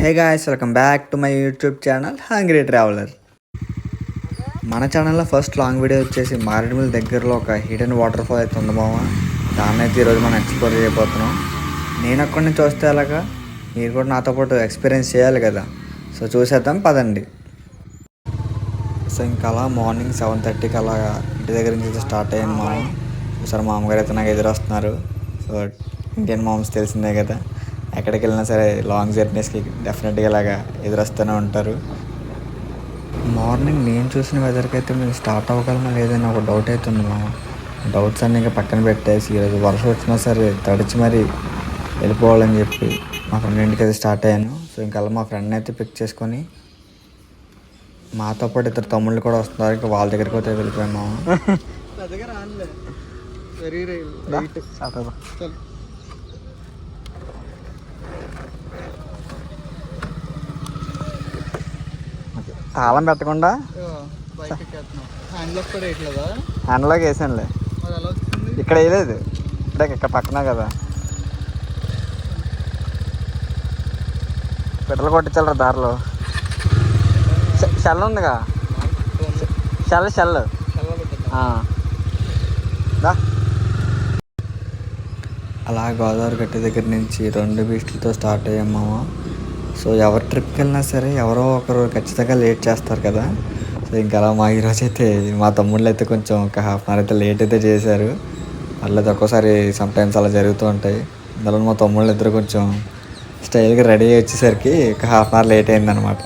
Hey guys, welcome back to my YouTube channel hungry traveller. మన ఛానల్లో first long video వచ్చేసి మారేడుమిల్లి దగ్గరలో ఒక హిడెన్ వాటర్ ఫాల్ అయితే ఉంది మామ. దాన్ని అయితే ఈరోజు మనం ఎక్స్ప్లోర్ చేయబోతున్నాం. నేను అక్కడి నుంచి వస్తే అలాగా మీరు కూడా నాతో పాటు ఎక్స్పీరియన్స్ చేయాలి కదా. సో చూసేద్దాం పదండి. సో ఇంకా అలా మార్నింగ్ 7:30కి అలా ఇంటి దగ్గర నుంచి స్టార్ట్ అయ్యాను మామ. చూసారు మామగారు అయితే నాకు ఎదురు వస్తున్నారు. సో ఇండియన్ మామ్స్ తెలిసిందే కదా, ఎక్కడికి వెళ్ళినా సరే లాంగ్ జర్నీస్కి డెఫినెట్గా ఇలాగా ఎదురొస్తూనే ఉంటారు. మార్నింగ్ నేను చూసిన వెదర్కి అయితే మేము స్టార్ట్ అవ్వగలమా లేదని ఒక డౌట్ అవుతుంది మా. డౌట్స్ అన్నీ ఇంకా పక్కన పెట్టేసి ఈరోజు వర్షం వచ్చినా సరే తడిచి మరీ వెళ్ళిపోవాలని చెప్పి మా ఫ్రెండ్ ఇంటికి అయితే స్టార్ట్ అయ్యాను. సో ఇంకా అలా మా ఫ్రెండ్ని అయితే పిక్ చేసుకొని మాతో పాటు ఇద్దరు తమ్ముళ్ళు కూడా వస్తున్నారు. ఇంకా వాళ్ళ దగ్గరికి అయితే వెళ్ళిపోయాము మామ. తాళం పెట్టకుండా హ్యాండ్లోకి వేసానులే, ఇక్కడ వేయలేదు. ఇక్కడ పక్కన కదా పెట్రోల్ కొట్టించాలరా దారిలో. షెల్ ఉందిగా, షెల్ అలా గోదావరి గట్టి దగ్గర నుంచి 2 బీచ్లతో స్టార్ట్ అయ్యాము. సో ఎవరు ట్రిప్కి వెళ్ళినా సరే ఎవరో ఒకరు ఖచ్చితంగా లేట్ చేస్తారు కదా. సో ఇంకా అలా మా ఈరోజు అయితే మా తమ్ముళ్ళు అయితే కొంచెం ఒక హాఫ్ అన్ అవర్ అయితే లేట్ అయితే చేశారు. పర్లేదు, ఒక్కోసారి సమ్టైమ్స్ అలా జరుగుతూ ఉంటాయి. అందులో మా తమ్ముళ్ళు ఇద్దరు కొంచెం స్టైల్గా రెడీ అయ్యి వచ్చేసరికి ఒక హాఫ్ అన్ అవర్ లేట్ అయిందనమాట.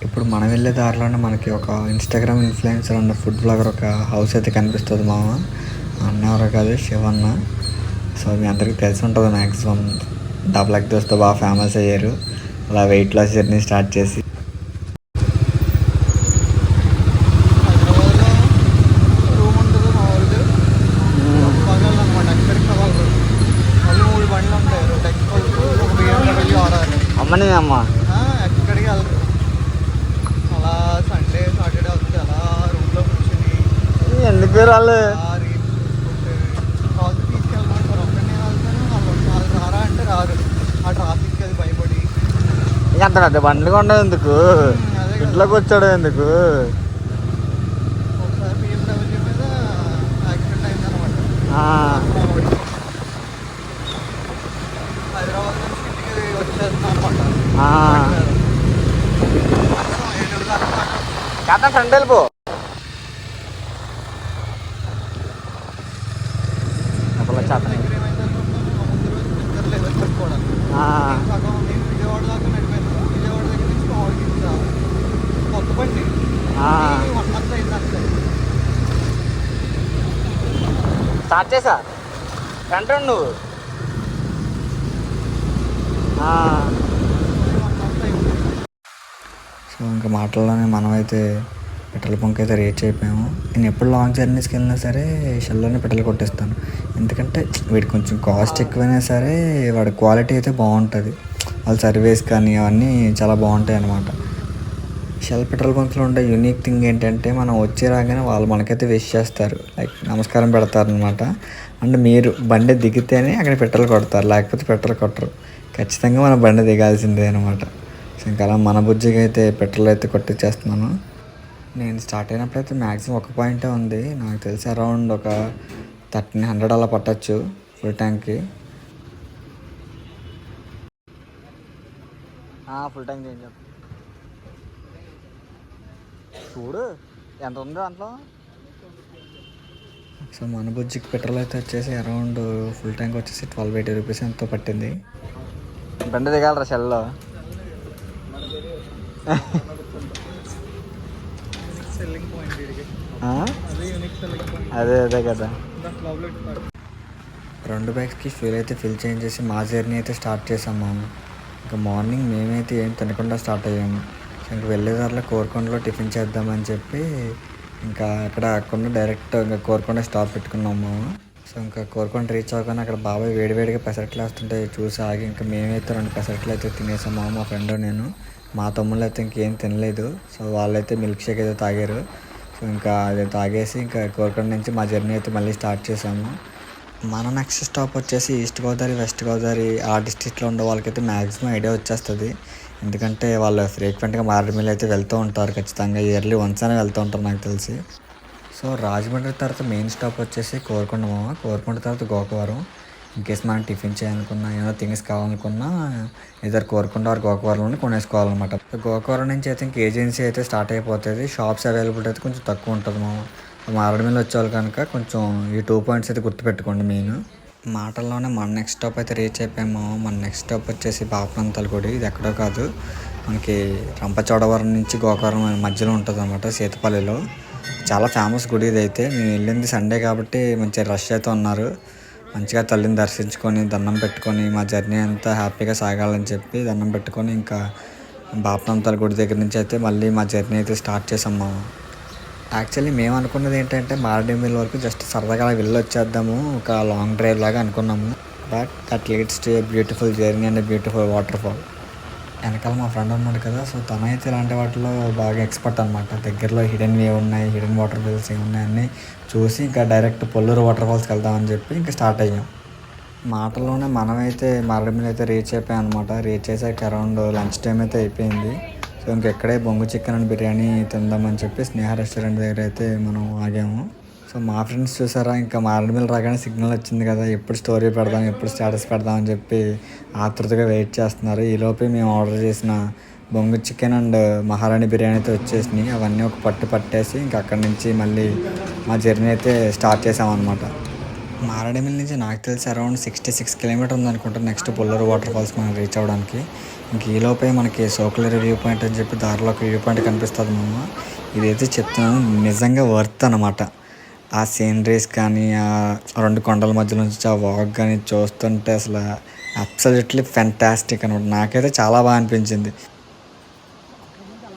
ఇప్పుడు మనం వెళ్ళే దారిలోనే మనకి ఒక ఇన్స్టాగ్రామ్ ఇన్ఫ్లుయెన్సర్ ఉన్న ఫుడ్ బ్లాగర్ ఒక హౌస్ అయితే కనిపిస్తుంది మామ. అన్న ఎవరో కాదు, శివన్న. సో మీ అందరికీ తెలిసి ఉంటుంది మ్యాక్సిమం. డబుల్ ఎగ్ దోస్తో బాగా ఫేమస్ అయ్యారు. అలా వెయిట్ లాస్ జర్నీ స్టార్ట్ చేసి అమ్మని అమ్మ ఎక్కడికి వెళ్తారు. అలా సండే సాటర్డే వస్తే అలా రూమ్లో కూర్చొని ఎందుకు వాళ్ళు తీసుకెళ్ళమంటారు. ఒక్కడినే వెళ్తాను, వాళ్ళు రారా అంటే రారు. ఆ ట్రాఫిక్ అది భయపడి అంత పెద్ద బండ్లు ఉండవు ఎందుకు, ఇంట్లోకి వచ్చాడు ఎందుకు. ఒకసారి BMW మీద యాక్సిడెంట్ అయిందనమాట. హైదరాబాద్ నుంచి ఇంటికి వచ్చేస్తాను అనమాట. కాదా ఫ్రెండ్ వెళ్ళిపో. స్టార్ట్ చేసా కంటాడు నువ్వు. సో ఇంకా మాటల్లోనే మనమైతే పెట్రోల్ బంక్ అయితే రీచ్ అయిపోయాము. నేను ఎప్పుడు లాంగ్ జర్నీస్కి వెళ్ళినా సరే షెల్లోనే పెట్రోల్ కొట్టిస్తాను. ఎందుకంటే వీడికి కొంచెం కాస్ట్ ఎక్కువైనా సరే వాడి క్వాలిటీ అయితే బాగుంటుంది. వాళ్ళ సర్వీస్ కానీ అవన్నీ చాలా బాగుంటాయి అన్నమాట. షెల్ పెట్రోల్ బంక్లో ఉండే యూనిక్ థింగ్ ఏంటంటే మనం వచ్చి రాగానే వాళ్ళు మనకైతే విష్ చేస్తారు, లైక్ నమస్కారం పెడతారనమాట. అండ్ మీరు బండి దిగితేనే అక్కడ పెట్రోల్ కొడతారు, లేకపోతే పెట్రోల్ కొట్టరు. ఖచ్చితంగా మన బండి దిగాల్సిందే అనమాట. సో ఇంకా అలా మన బుజ్జిగా అయితే పెట్రోల్ అయితే కొట్టించేస్తున్నాను. నేను స్టార్ట్ అయినప్పుడైతే మ్యాక్సిమం ఒక పాయింటే ఉంది. నాకు తెలిసి అరౌండ్ ఒక 1300 అలా పట్టచ్చు ఫుల్ ట్యాంక్కి. ఫుల్ ట్యాంక్ చేయండి చూడు ఎంత ఉంది దాంట్లో. సో మన బుజ్జికి పెట్రోల్ అయితే వచ్చేసి అరౌండ్ ఫుల్ ట్యాంక్ వచ్చేసి 1280 రూపీస్ ఎంతో పట్టింది. బండి దిగాలరా షెల్లో. అదే కదా. 2 బైక్స్కి ఫ్యూల్ అయితే ఫిల్ చేంజ్ చేసి మా జర్నీ అయితే స్టార్ట్ చేసాము. ఇంకా మార్నింగ్ మేమైతే ఏం తినకుండా స్టార్ట్ అయ్యాము. ఇంక వెళ్ళేదారిలో కోరుకొండలో టిఫిన్ చేద్దామని చెప్పి ఇంకా అక్కడ అక్కడ డైరెక్ట్ ఇంకా కోరుకొండ స్టాప్ పెట్టుకున్నాము. సో ఇంకా కోరుకొండ రీచ్ అవ్వగానే అక్కడ బాబాయ్ వేడివేడిగా పెసరట్లు వేస్తుంటే చూసి ఆగి ఇంకా మేమైతే 2 పెసరట్లు అయితే తినేసాము, మా ఫ్రెండ్ నేను. మా తమ్ముళ్ళు అయితే ఇంకేం తినలేదు. సో వాళ్ళైతే మిల్క్ షేక్ అయితే తాగారు. సో ఇంకా అది తాగేసి ఇంకా కోరుకొండ నుంచి మా జర్నీ అయితే మళ్ళీ స్టార్ట్ చేసాము. మన నెక్స్ట్ స్టాప్ వచ్చేసి ఈస్ట్ గోదావరి, వెస్ట్ గోదావరి ఆ డిస్ట్రిక్ట్లో ఉండే వాళ్ళకైతే మ్యాక్సిమం ఐడియా వచ్చేస్తుంది. ఎందుకంటే వాళ్ళు ఫ్రీక్వెంట్గా మారేడుమిల్లి అయితే వెళ్తూ ఉంటారు, ఖచ్చితంగా ఇయర్లీ వన్స్ అయినా వెళ్తూ ఉంటారు నాకు తెలిసి. సో రాజమండ్రి తర్వాత మెయిన్ స్టాప్ వచ్చేసి కోరుకొండ మామ. కోరుకొండ తర్వాత గోకవరం. ఇన్కేస్ మనం టిఫిన్ చేయాలనుకున్నా, ఏమైనా థింగ్స్ కావాలనుకున్నా ఇద్దరు కోరుకొండ ఆర్ గోకవరంలోనే కొనేసుకోవాలన్నమాట. గోకవరం నుంచి అయితే ఇంక ఏజెన్సీ అయితే స్టార్ట్ అయిపోతుంది. షాప్స్ అవైలబిలిటీ అయితే కొంచెం తక్కువ ఉంటుంది మామ. మారేడుమిల్లి వచ్చేవాళ్ళు కనుక కొంచెం ఈ 2 పాయింట్స్ అయితే గుర్తుపెట్టుకోండి మెయిన్. మాటల్లోనే మన నెక్స్ట్ స్టాప్ అయితే రీచ్ అయిపోయాము. మన నెక్స్ట్ స్టాప్ వచ్చేసి బాపనంతల గుడి. ఇది ఎక్కడో కాదు, మనకి రంపచోడవరం నుంచి గోకవరం మధ్యలో ఉంటుంది అనమాట, సీతపల్లిలో. చాలా ఫేమస్ గుడి ఇది అయితే. మేము వెళ్ళింది సండే కాబట్టి మంచిగా రష్ అయితే ఉన్నారు. మంచిగా తల్లిని దర్శించుకొని దండం పెట్టుకొని మా జర్నీ అంతా హ్యాపీగా సాగాలని చెప్పి దండం పెట్టుకొని ఇంకా బాపనంతల గుడి దగ్గర నుంచి అయితే మళ్ళీ మా జర్నీ అయితే స్టార్ట్ చేసాం మేము. యాక్చువల్లీ మేము అనుకున్నది ఏంటంటే మారేడుమిల్లి వరకు జస్ట్ సరదాగా అలా వెళ్ళి వచ్చేద్దాము, ఒక లాంగ్ డ్రైవ్ లాగా అనుకున్నాము. But that leads to a beautiful journey and beautiful water fall. వెనకాల మా ఫ్రెండ్ ఉన్నాడు కదా, సో తనైతే ఇలాంటి వాటిలో బాగా ఎక్స్పర్ట్ అనమాట. దగ్గరలో హిడెన్ వే ఉన్నాయి, హిడెన్ వాటర్ ఫాల్స్ ఏమున్నాయి అన్నీ చూసి ఇంకా డైరెక్ట్ పొల్లూరు వాటర్ ఫాల్స్కి వెళ్దామని చెప్పి ఇంకా స్టార్ట్ అయ్యాం. మాటల్లోనే మనమైతే మారేడుమిల్లి అయితే రీచ్ అయిపోయాం అనమాట. రీచ్ అయ్యాక అరౌండ్ లంచ్ టైం అయితే అయిపోయింది. సో ఇంకెక్కడే బొంగు చికెన్ అండ్ బిర్యానీ తిందామని చెప్పి స్నేహ రెస్టారెంట్ దగ్గర అయితే మనం ఆగాము. సో మా ఫ్రెండ్స్ చూసారా, ఇంకా మారేడుమిల్లి రాగానే సిగ్నల్ వచ్చింది కదా, ఎప్పుడు స్టోరీ పెడదాం, ఎప్పుడు స్టేటస్ పెడదాం అని చెప్పి ఆతృతగా వెయిట్ చేస్తున్నారు. ఈలోపే మేము ఆర్డర్ చేసిన బొంగు చికెన్ అండ్ మహారాణి బిర్యానీ అయితే వచ్చేసినాయి. అవన్నీ ఒక పట్టేసి ఇంకా అక్కడి నుంచి మళ్ళీ మా జర్నీ అయితే స్టార్ట్ చేసామన్నమాట. మారేడుమిల్లి నుంచి నాకు తెలిసి అరౌండ్ 66 కిలోమీటర్ ఉందనుకుంటా నెక్స్ట్ పొల్లూరు వాటర్ ఫాల్స్ మనం రీచ్ అవ్వడానికి. ఇంక ఈలోపే మనకి సోకులరి వ్యూ పాయింట్ అని చెప్పి దారిలో ఒక వ్యూ పాయింట్ కనిపిస్తుంది మామ. ఇదైతే చెప్తున్నాను, నిజంగా వర్త్ అనమాట. ఆ సీనరీస్ కానీ, ఆ 2 కొండల మధ్య నుంచి ఆ వాక్ కానీ చూస్తుంటే అసలు అబ్సల్యూట్లీ ఫెంటాస్టిక్ అనమాట. నాకైతే చాలా బాగా అనిపించింది.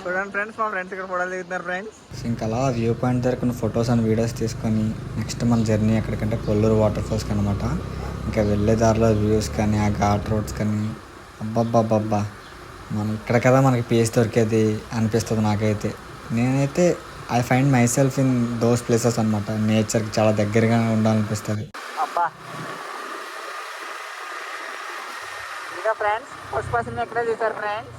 చూడండి ఫ్రెండ్స్, మా ఫ్రెండ్స్ ఇక్కడ ఫోటోలు దిగుతున్నారు ఫ్రెండ్స్. ఇంకా అలా వ్యూ పాయింట్ దగ్గర కొన్ని ఫొటోస్ అండ్ వీడియోస్ తీసుకొని నెక్స్ట్ మన జర్నీ ఎక్కడికంటే పొల్లూరు వాటర్ ఫాల్స్కి అనమాట. ఇంకా వెళ్ళే దారిలో వ్యూస్ కానీ, ఆ ఘాట్ రోడ్స్ కానీ, అబ్బబ్బబ్బబ్బా, మనం ఇక్కడ కదా మనకి పీస్ దొరికేది అనిపిస్తుంది నాకైతే. నేనైతే I find my self in those places అనమాట. నేచర్కి చాలా దగ్గరగా ఉండాలనిపిస్తుంది. అబ్బా ఇంకా ఫ్రెండ్స్, ఫస్ట్ పర్సన్ ఎక్కడ చూసారు ఫ్రెండ్స్?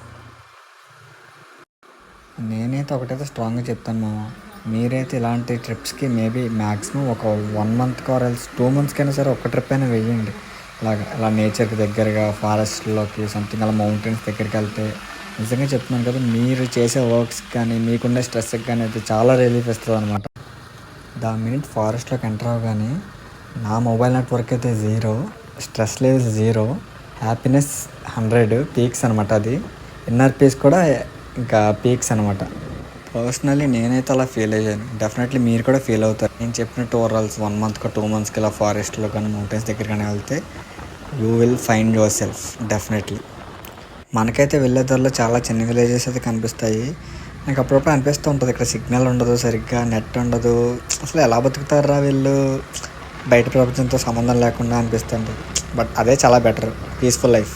నేనైతే ఒకటైతే స్ట్రాంగ్గా చెప్తాను మామ, మీరైతే ఇలాంటి ట్రిప్స్కి మేబీ మ్యాక్సిమం ఒక 1 మంత్ ఆర్ ఎల్స్ 2 మంత్స్కైనా సరే ఒక ట్రిప్ అయినా వేయండి. అలా నేచర్కి దగ్గరగా ఫారెస్ట్లోకి సంథింగ్ అలా మౌంటైన్స్ దగ్గరికి వెళ్తే నిజంగా చెప్తున్నాను కదా, మీరు చేసే వర్క్స్ కానీ మీకుండే స్ట్రెస్కి కానీ అయితే చాలా రిలీఫ్ ఇస్తుంది అనమాట. మినిట్ ఫారెస్ట్లోకి ఎంటర్ అవ్వగానే నా మొబైల్ నెట్వర్క్ అయితే 0, స్ట్రెస్ లెవెల్స్ 0, హ్యాపీనెస్ 100 పీక్స్ అనమాట. అది ఇన్నర్ పీస్ కూడా ఇంకా పీక్స్ అనమాట. పర్సనలీ నేనైతే అలా ఫీల్ అయ్యాను. డెఫినెట్లీ మీరు కూడా ఫీల్ అవుతారు. నేను చెప్పిన టూరల్స్ 1 మంత్కి 2 మంత్స్కి ఇలా ఫారెస్ట్లో కానీ మౌంటైన్స్ దగ్గర కానీ వెళ్తే you will find your self definitely. మనకైతే వెళ్ళేదారిలో చాలా చిన్న విలేజెస్ అయితే కనిపిస్తాయి. నాకు అప్పుడప్పుడు అనిపిస్తూ ఉంటుంది, ఇక్కడ సిగ్నల్ ఉండదు, సరిగ్గా నెట్ ఉండదు, అసలు ఎలా బతుకుతారా వీళ్ళు బయట ప్రపంచంతో సంబంధం లేకుండా అనిపిస్తుంది. బట్ అదే చాలా better, peaceful life.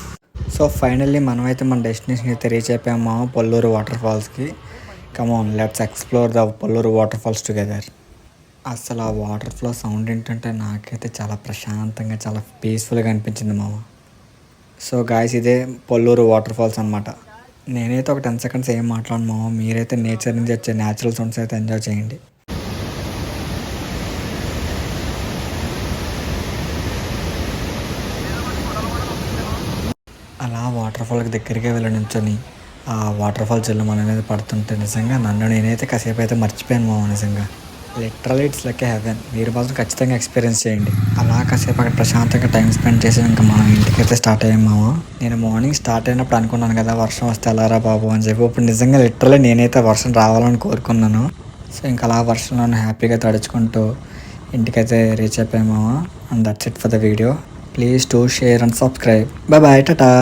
So finally మనమైతే మన డెస్టినేషన్ అయితే రీచ్ అయిపోయాము, పొల్లూరు వాటర్ ఫాల్స్కి. Come on, let's explore the Polluru water falls together. అసలు ఆ వాటర్ ఫ్లో సౌండ్ ఏంటంటే నాకైతే చాలా ప్రశాంతంగా, చాలా పీస్ఫుల్గా అనిపించింది మామ. సో గాయస్, ఇదే పొల్లూరు వాటర్ ఫాల్స్ అనమాట. నేనైతే ఒక 10 సెకండ్స్ ఏం మాట్లాడను మామ, మీరైతే నేచర్ నుంచి వచ్చే న్యాచురల్ సౌండ్స్ అయితే ఎంజాయ్ చేయండి. అలా వాటర్ ఫాల్కి దగ్గరికి వెళ్ళి నుంచొని ఆ వాటర్ ఫాల్ జల్లు మన అనేది పడుతుంటే నిజంగా నేనైతే కాసేపు అయితే మర్చిపోయాను మామ. నిజంగా లిటరల్లీ ఇట్స్ లైక్ హెవెన్. మీరు మాత్రం ఖచ్చితంగా ఎక్స్పీరియన్స్ చేయండి. అలా కాసేపు అక్కడ ప్రశాంతంగా టైం స్పెండ్ చేసి ఇంకా మనం ఇంటికైతే స్టార్ట్ అయ్యాం మామ. నేను మార్నింగ్ స్టార్ట్ అయినప్పుడు అనుకున్నాను కదా వర్షం వస్తే ఎలారా బాబు అని చెప్పి. ఇప్పుడు నిజంగా లిటరల్లీ నేనైతే వర్షం రావాలని కోరుకున్నాను. సో ఇంకా అలా వర్షంలో హ్యాపీగా తడుచుకుంటూ ఇంటికైతే రీచ్ అయిపోయాం మామ. And that's it for the video. Please do share and subscribe. Bye bye, Tata.